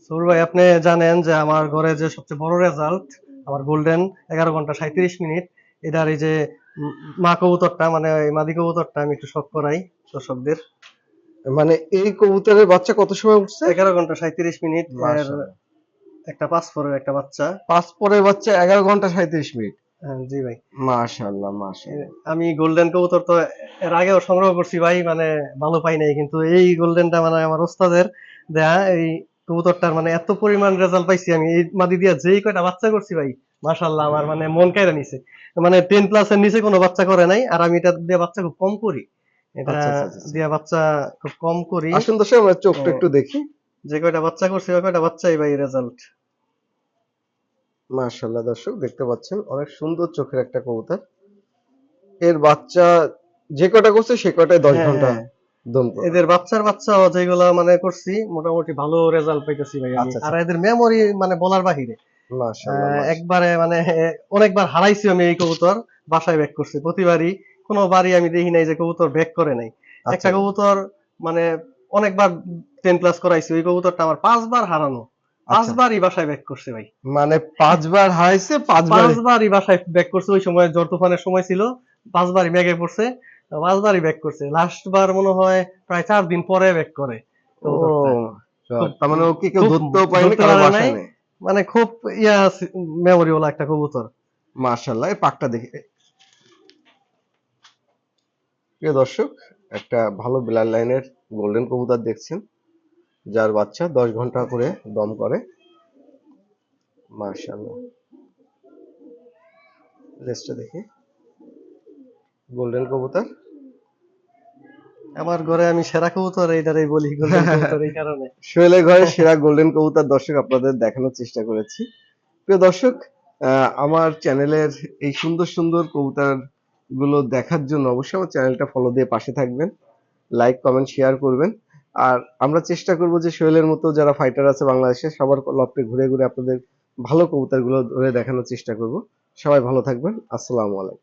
সৌর ভাই, আপনি জানেন যে আমার ঘরে যে সবচেয়ে বড় রেজাল্ট আমার গোল্ডেন 11 ঘন্টা 37 মিনিট। এটার এই যে মা কবুতরটা, মানে এই মাদি কবুতরটা আমি একটু শখ করাই দর্শকদের। মানে এই কবুতরের বাচ্চা কত সময় উঠছে? 11 ঘন্টা 37 মিনিট এর মাশাআল্লাহ। একটা পাসপোর্টের একটা বাচ্চা। পাসপোর্টের বাচ্চা 11 ঘন্টা 37 মিনিট। হ্যাঁ, জি ভাই। মাশাআল্লাহ মাশাআল্লাহ। আমি গোল্ডেন কবুতর তো এর আগেও সংগ্রহ করছি ভাই, মানে ভালো পাই নাই, কিন্তু এই গোল্ডেনটা মানে আমার ওস্তাদের দেয়া এই কবুতরটার মানে এত পরিমাণ রেজাল্ট পাইছি আমি এই মাদি দিয়া যেই কয়টা বাচ্চা করছি ভাই, মাশাআল্লাহ আমার মানে মন কাইরা নিছে। মানে 10+ এর নিচে কোনো বাচ্চা করে নাই, আর আমি এটা দিয়ে বাচ্চা খুব কম করি। এটা আচ্ছা আচ্ছা আচ্ছা আচ্ছা। দিয়া বাচ্চা খুব কম করি। আসুন দর্শক আমরা তো চোখটা একটু দেখি। যে কয়টা বাচ্চা করছি ওই কয়টা বাচ্চাই ভাই রেজাল্ট। মাশাআল্লাহ দর্শক দেখতে পাচ্ছেন অনেক সুন্দর চোখের একটা কবুতর। এর বাচ্চা যে কটা করছে সে কটাই 10 হ্যাঁ, ঘন্টা হ্যাঁ। দম করে। এদের বাচ্চা যেগুলা মানে করছি মোটামুটি ভালো রেজাল্ট পাইতেছি ভাই আমি। আচ্ছা আর আচ্ছা। এদের মেমোরি মানে বলার বাহিরে। মাশাআল্লাহ মাশাআল্লাহ। একবারে মানে অনেকবার হারাইছি আমি এই কবুতর, বাসায় ব্যাক করছি প্রতিবারই। কোনো বারই আমি দেখি নাই যে কবুতর ব্যাক করে নাই। একটা আচ্ছা কবুতর মানে অনেকবার 10+ করাইছি, ওই কবুতরটা আমার 5 বার হারানো, আচ্ছা। 5 বারই বাসায় ব্যাক করছে ভাই। মানে ৫ বার হারাইছে ৫ বারই। 5 বারই বাসায় ব্যাক করছে। ওই সময় ঝড় তুফানের সময় ছিল, 5 বারই ব্যাগে পড়ছে, 5 বারই ব্যাক করছে। লাস্ট বার মনে হয় প্রায় 4 দিন পরে ব্যাক করে ও কবুতরটা। খুব তার মানে ওকে কেউ খুব ধরতেও পারেনি, ধরতে কারো পারে নাই, বাসায় নেই। মানে খুব মেমোরি ওলা একটা কবুতর। মাশাআল্লাহ এই পাকটা দেখি। প্রিয় দর্শক, একটা ভালো ব্লাড লাইনের গোল্ডেন কবুতর দেখছেন, যার বাচ্চা 10 ঘন্টা করে দম করে। মাশাআল্লাহ। লেজটা দেখি। গোল্ডেন কবুতর। আমার ঘরে আমি সেরা কবুতর এইটারই বলি, গোল্ডেন কবুতর, এই কারণে। সোহেলের ঘরে সেরা গোল্ডেন কবুতর দর্শক আপনাদের দেখানোর চেষ্টা করেছি। প্রিয় দর্শক, আমার চ্যানেলের এই সুন্দর সুন্দর কবুতর গুলো দেখার জন্য অবশ্যই আমার চ্যানেলটা ফলো দিয়ে পাশে থাকবেন, লাইক কমেন্ট শেয়ার করবেন। আর আমরা চেষ্টা করব যে সোহেলের মতো যারা ফাইটার আছে বাংলাদেশে সবার লফটে ঘুরে ঘুরে আপনাদের ভালো কবুতর গুলো ধরে দেখানোর চেষ্টা করব। সবাই ভালো থাকবেন। আসসালামু আলাইকুম।